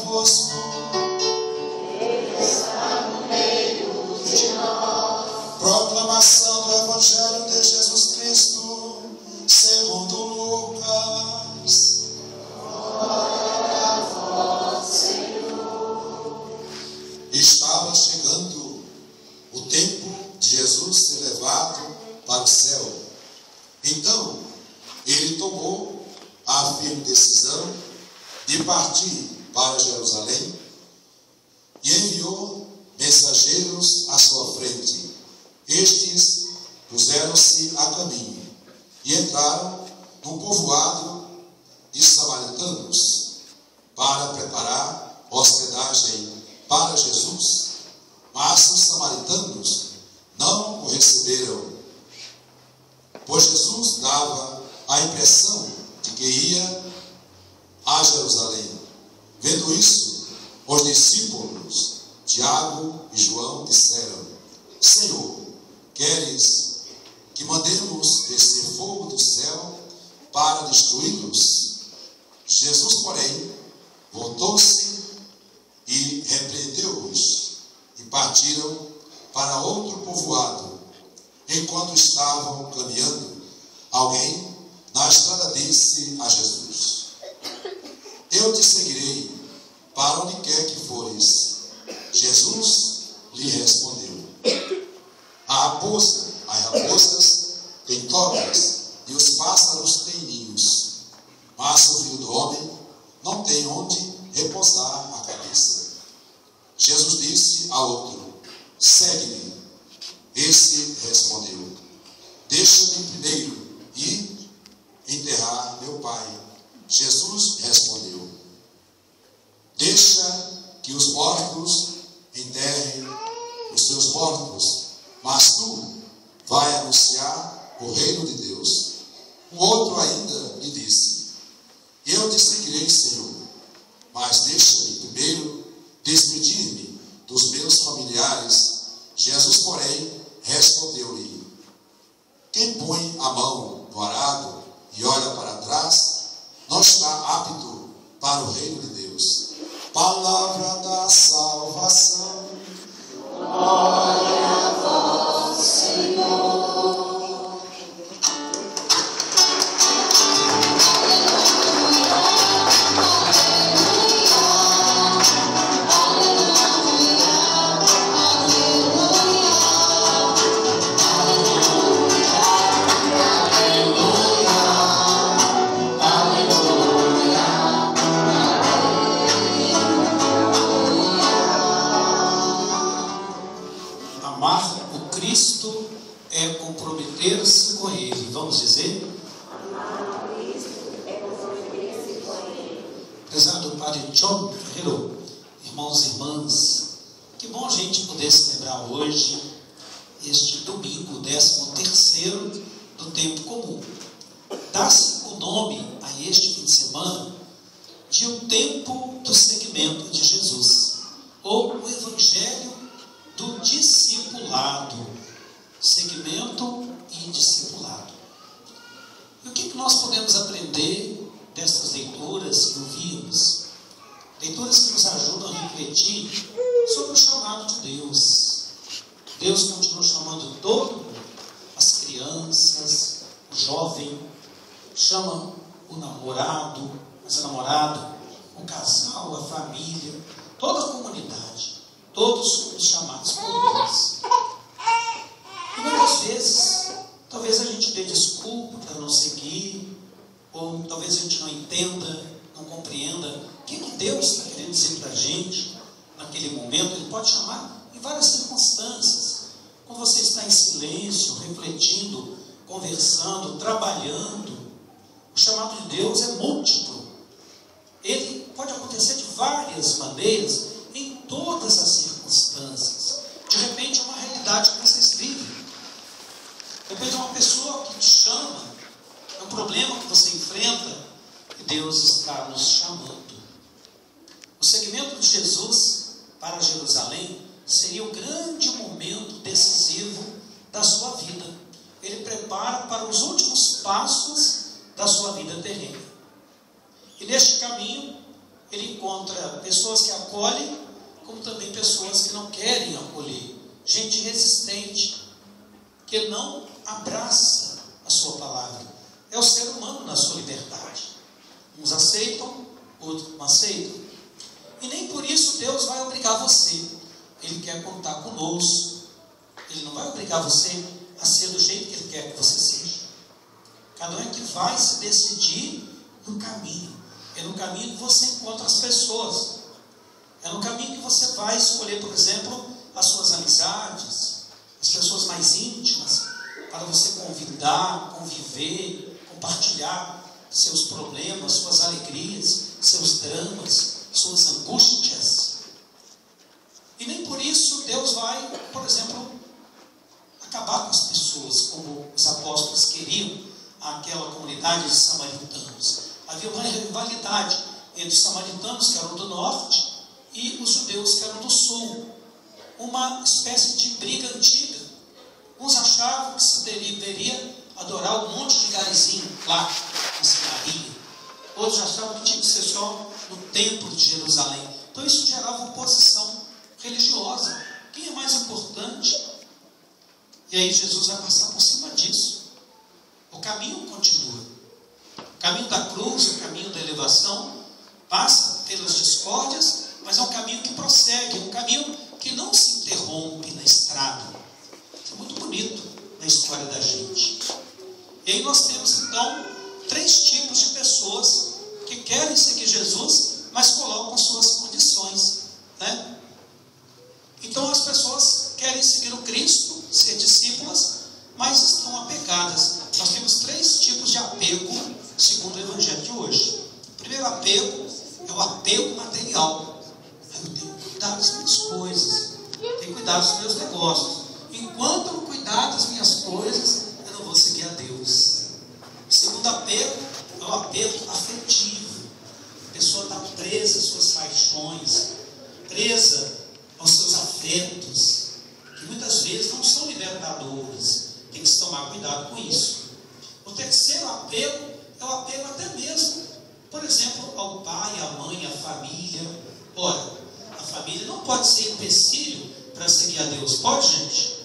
convosco. Ele está no meio de nós. Proclamação do Evangelho de Jesus Cristo, segundo Lucas. Glória a vós, Senhor. Estava chegando o tempo de Jesus ser levado para o céu. Então, ele tomou a firme decisão de partir para Jerusalém e enviou mensageiros à sua frente. Estes puseram-se a caminho e entraram num povoado de samaritanos para preparar hospedagem para Jesus. Mas os samaritanos não o receberam, pois Jesus dava a impressão de que ia a Jerusalém. Vendo isso, os discípulos Tiago e João disseram: Senhor, queres que mandemos descer fogo do céu para destruí-los? Jesus, porém, voltou-se e repreendeu-os, e partiram para outro povoado. Enquanto estavam caminhando, alguém na estrada disse a Jesus: Eu te seguirei para onde quer que fores. Jesus lhe respondeu: As raposas têm tocas e os pássaros têm ninhos, mas o Filho do Homem não tem onde repousar a cabeça. Jesus disse a outro: Segue-me. Esse respondeu: Deixa-me primeiro ir enterrar meu pai. Jesus respondeu: Deixa que os mortos enterrem os seus mortos, mas tu vai anunciar o reino de Deus. O outro ainda lhe disse: Eu te seguirei, Senhor, mas deixa-me primeiro despedir-me dos meus familiares. Jesus, porém, respondeu-lhe: Quem põe a mão no arado e olha para trás, não está apto para o reino de Deus. Palavra da salvação. Glória a vós, Senhor. Amar o Cristo é comprometer-se com Ele. Vamos dizer? Amar Cristo é comprometer-se com Ele. Prezado Padre John Ferreiro, irmãos e irmãs, que bom a gente poder celebrar hoje, este domingo, 13º do tempo comum. Dá-se o nome a este fim de semana de o tempo do seguimento de Jesus, ou o Evangelho do discipulado. Seguimento e discipulado. E o que nós podemos aprender dessas leituras que ouvimos? Leituras que nos ajudam a refletir sobre o chamado de Deus. Deus continua chamando todo mundo, as crianças, o jovem, chama o namorado, a namorada, o casal, a família, toda a comunidade. Todos somos chamados por Deus. E muitas vezes, talvez a gente dê desculpa para não seguir, ou talvez a gente não entenda, não compreenda o que Deus está querendo dizer para a gente naquele momento. Ele pode chamar em várias circunstâncias. Quando você está em silêncio, refletindo, conversando, trabalhando, o chamado de Deus é múltiplo. Ele pode acontecer de várias maneiras, em todas as circunstâncias. De repente é uma realidade que vocês vivem. De repente é uma pessoa que te chama, é um problema que você enfrenta, e Deus está nos chamando. O seguimento de Jesus para Jerusalém seria o grande momento decisivo da sua vida. Ele prepara para os últimos passos da sua vida terrena. E neste caminho, ele encontra pessoas que acolhem, como também pessoas que não querem acolher. Gente resistente, que não abraça a sua palavra. É o ser humano na sua liberdade. Uns aceitam, outros não aceitam. E nem por isso Deus vai obrigar você. Ele quer contar conosco. Ele não vai obrigar você a ser do jeito que Ele quer que você seja. Cada um é que vai se decidir no caminho. É no caminho que você encontra as pessoas. É no caminho que você vai escolher, por exemplo, as suas amizades, as pessoas mais íntimas, para você convidar, conviver, compartilhar seus problemas, suas alegrias, seus dramas, suas angústias. E nem por isso Deus vai, por exemplo, acabar com as pessoas, como os apóstolos queriam, aquela comunidade de samaritanos. Havia uma rivalidade entre os samaritanos, que eram do norte, e os judeus, que eram do sul. Uma espécie de briga antiga. Uns achavam que se deveria adorar o monte de Garizim, lá em Samaria. Outros achavam que tinha que ser só no templo de Jerusalém. Então isso gerava oposição religiosa. Quem é mais importante? E aí Jesus vai passar por cima disso. O caminho continua. O caminho da cruz, o caminho da elevação, passa pelas discórdias, mas é um caminho que prossegue, é um caminho que não se interrompe na estrada. Isso é muito bonito na história da gente. E aí nós temos então 3 tipos de pessoas que querem seguir Jesus, mas colocam suas condições, né? Então as pessoas querem seguir o Cristo, ser discípulas, mas estão apegadas. Nós temos 3 tipos de apego, segundo o Evangelho de hoje. O primeiro apego é o apego material. Eu tenho que cuidar das minhas coisas, tenho que cuidar dos meus negócios. Enquanto eu cuidar das minhas coisas, eu não vou seguir a Deus. O segundo apego é o apego afetivo. A pessoa está presa às suas paixões, presa aos seus afetos, que muitas vezes não são libertadores. Tem que se tomar cuidado com isso. O terceiro apego é o apego até mesmo, por exemplo, ao pai, à mãe, à família. Ora, a família não pode ser empecilho para seguir a Deus. Pode, gente?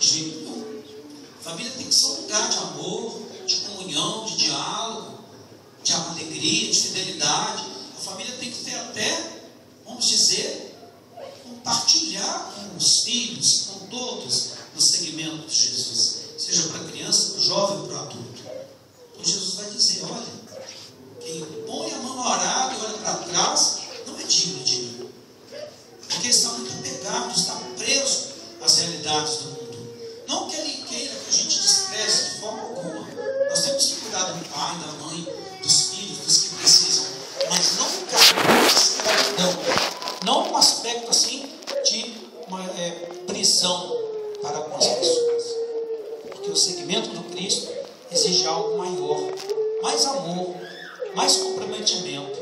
De jeito nenhum. A família tem que ser um lugar de amor, de comunhão, de diálogo, de alegria, de fidelidade. A família tem que ter até, vamos dizer, compartilhar com os filhos, com todos, no segmento de Jesus, seja para a criança, para o jovem, para o adulto. Então Jesus vai dizer: olha, quem põe a mão no arado e olha para trás, não é digno de mim, porque está muito apegado, está preso às realidades do mundo. Não que ele queira que a gente despreze de forma alguma. Nós temos que cuidar do pai, da mãe, dos filhos, dos que precisam, mas não um caminho de escravidão, não um aspecto assim de uma prisão para com as pessoas, porque o seguimento do Cristo exige algo maior, mais amor, mais comprometimento,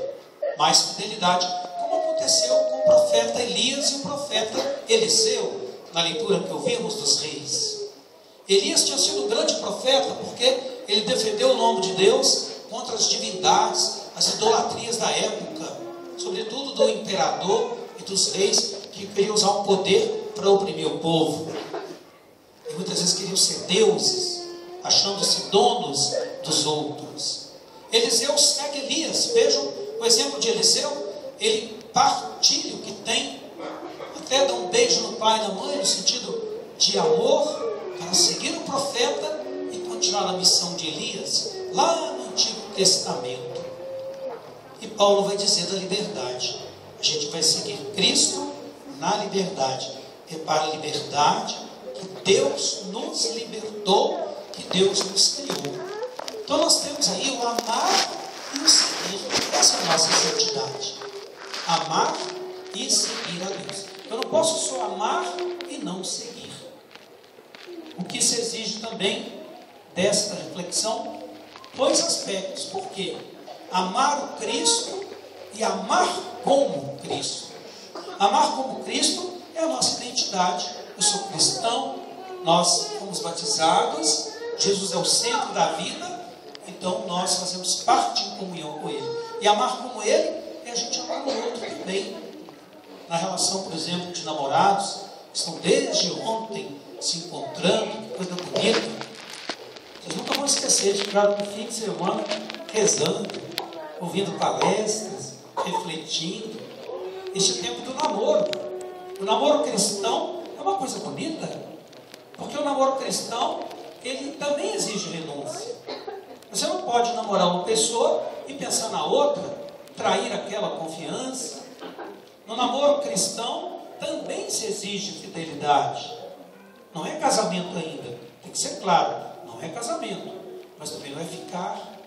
mais fidelidade, como aconteceu com o profeta Elias e o profeta Eliseu, na leitura que ouvimos dos reis. Elias tinha sido um grande profeta porque ele defendeu o nome de Deus contra as divindades, as idolatrias da época, sobretudo do imperador e dos reis que queriam usar o poder para oprimir o povo. E muitas vezes queriam ser deuses, achando-se donos dos outros. Eliseu segue Elias. Vejam o exemplo de Eliseu. Ele partilha o que tem, até dá um beijo no pai e na mãe, no sentido de amor, para seguir o profeta e continuar na missão de Elias, lá no Antigo Testamento. E Paulo vai dizer da liberdade. A gente vai seguir Cristo na liberdade. É para a liberdade que Deus nos libertou, que Deus nos criou. Então nós temos aí o amar e o seguir. Essa é a nossa santidade. Amar e seguir a Deus. Eu não posso só amar e não seguir. O que se exige também desta reflexão, 2 aspectos. Porque amar o Cristo e amar como Cristo. Amar como Cristo é a nossa identidade. Eu sou cristão, nós fomos batizados, Jesus é o centro da vida, então nós fazemos parte em comunhão com Ele. E amar como Ele é a gente amar o outro também. Na relação, por exemplo, de namorados, que estão desde ontem se encontrando, que coisa bonita. Vocês nunca vão esquecer de ficar no fim de semana rezando, ouvindo palestras, refletindo. Este tempo do namoro. O namoro cristão é uma coisa bonita, porque o namoro cristão, ele também exige renúncia. Você não pode namorar uma pessoa e pensar na outra, trair aquela confiança. No namoro cristão também se exige fidelidade. Não é casamento ainda, tem que ser claro, não é casamento, mas também não é ficar.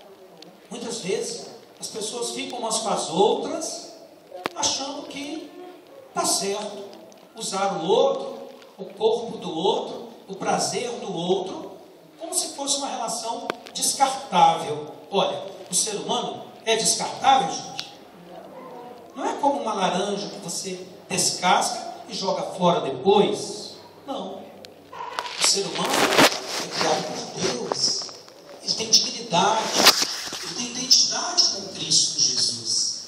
Muitas vezes as pessoas ficam umas com as outras, achando que está certo usar o outro, o corpo do outro, o prazer do outro, como se fosse uma relação descartável. Olha, o ser humano é descartável, gente? Não é como uma laranja que você descasca e joga fora depois. Não. O ser humano é criado por Deus. Ele tem dignidade, ele tem identidade com Cristo Jesus.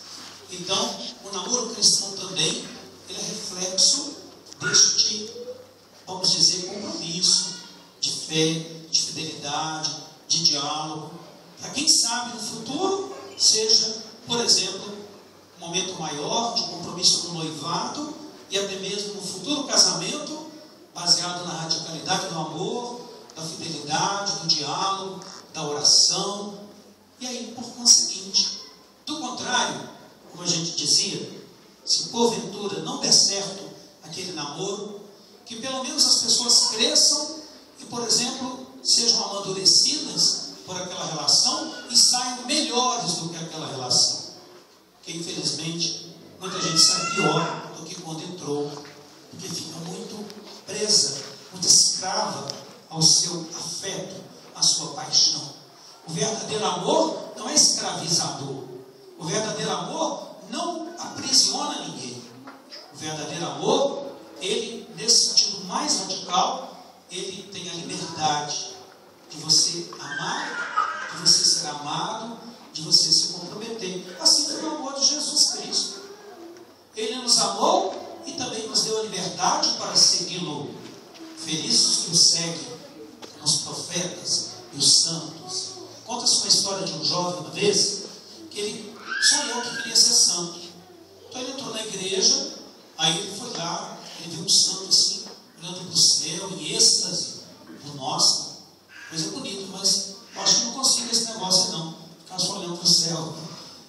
Então, o namoro cristão também, ele é reflexo deste, vamos dizer, compromisso de fé, de fidelidade, de diálogo, para quem sabe no futuro seja, por exemplo, um momento maior de compromisso no noivado e até mesmo no futuro casamento, baseado na radicalidade do amor, da fidelidade, do diálogo, da oração, e aí, por conseguinte, do contrário, como a gente dizia, se porventura não der certo aquele namoro, que pelo menos as pessoas cresçam e, por exemplo, sejam amadurecidas por aquela relação e saiam melhores do que aquela relação. Porque, infelizmente, muita gente sai pior do que quando entrou, porque fica muito presa, muito escrava ao seu afeto, à sua paixão. O verdadeiro amor não é escravizador. O verdadeiro amor não aprisiona ninguém. O verdadeiro amor, ele, nesse sentido mais radical, ele tem a liberdade de você amar, de você ser amado, de você se comprometer, assim como o amor de Jesus Cristo. Ele nos amou e também nos deu a liberdade para segui-lo. Felizes que o seguem, os profetas e os santos. Conta-se uma história de um jovem uma vez, que ele sonhou que queria ser santo. Então ele entrou na igreja, aí ele foi lá, ele viu um santo assim, olhando para o céu, em êxtase. Nossa, coisa bonita, mas eu acho que não consigo esse negócio não, ficar só olhando para o céu.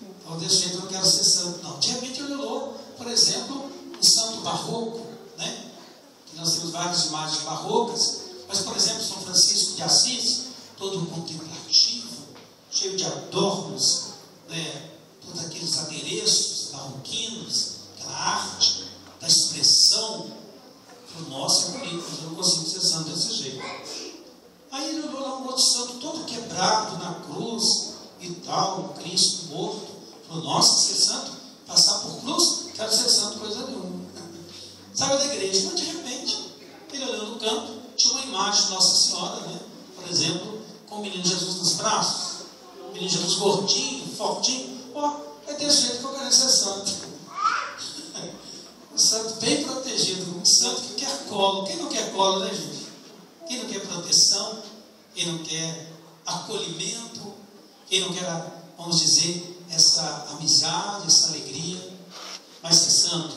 Então desse jeito eu não quero ser santo não. De repente ele olhou, por exemplo, um santo barroco, né? Que nós temos várias imagens barrocas, mas por exemplo São Francisco de Assis, todo contemplativo, cheio de adornos, né? Todos aqueles adereços barroquinos, aquela arte da expressão. Falei, nossa, é bonito, mas eu não consigo ser santo desse jeito. Aí ele olhou lá um outro santo todo quebrado na cruz e tal, um Cristo morto. Falou, nossa, ser santo, passar por cruz, quero ser santo coisa nenhuma. Saiu da igreja, mas de repente, ele olhou no canto, tinha uma imagem de Nossa Senhora, né? Por exemplo, com o menino Jesus nos braços, o menino Jesus gordinho, fortinho. Ó, é desse jeito que eu quero ser santo. Um santo bem protegido, um santo que quer colo. Quem não quer colo, né, gente? Quem não quer proteção? Quem não quer acolhimento? Quem não quer, vamos dizer, essa amizade, essa alegria? Mas ser santo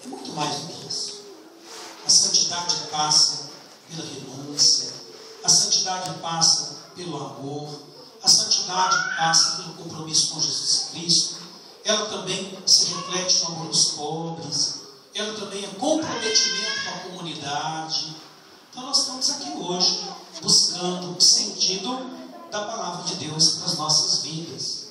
é muito mais do que isso. A santidade passa pela renúncia, a santidade passa pelo amor, a santidade passa pelo compromisso com Jesus Cristo. Ela também se reflete no amor aos pobres, ela também é comprometimento com a comunidade. Então nós estamos aqui hoje buscando o sentido da palavra de Deus para as nossas vidas,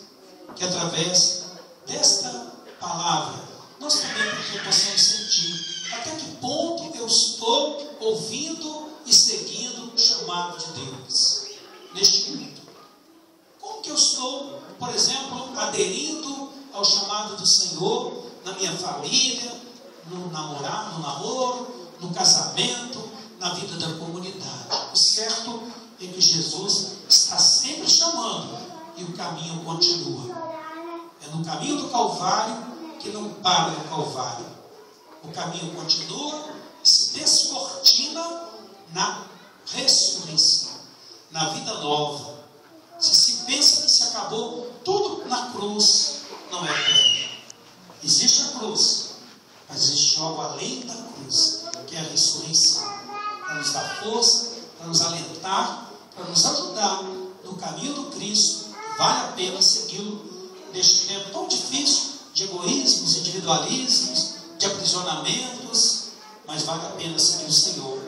que através desta palavra nós também possamos sentir até que ponto eu estou ouvindo e seguindo o chamado de Deus neste mundo. Como que eu estou, por exemplo, aderindo ao chamado do Senhor na minha família, no namoro, no casamento, na vida da comunidade? O certo é que Jesus está sempre chamando e o caminho continua. É no caminho do Calvário que não para no Calvário. O caminho continua e se descortina na ressurreição, na vida nova. Se pensa que se acabou tudo na cruz, não é pleno. Existe a cruz, mas existe algo além da cruz, que é a ressurreição, para nos dar força, para nos alentar, para nos ajudar no caminho do Cristo. Vale a pena segui-lo neste tempo tão difícil de egoísmos, individualismos, de aprisionamentos, mas vale a pena seguir o Senhor,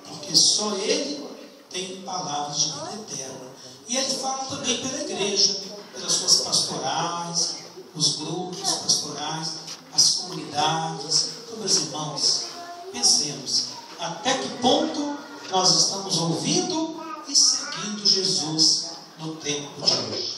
porque só Ele tem palavras de vida eterna. E Ele fala também pela igreja, pelas suas pastorais, os grupos pastorais, as comunidades. Então, meus irmãos, pensemos até que ponto nós estamos ouvindo e seguindo Jesus no tempo de hoje.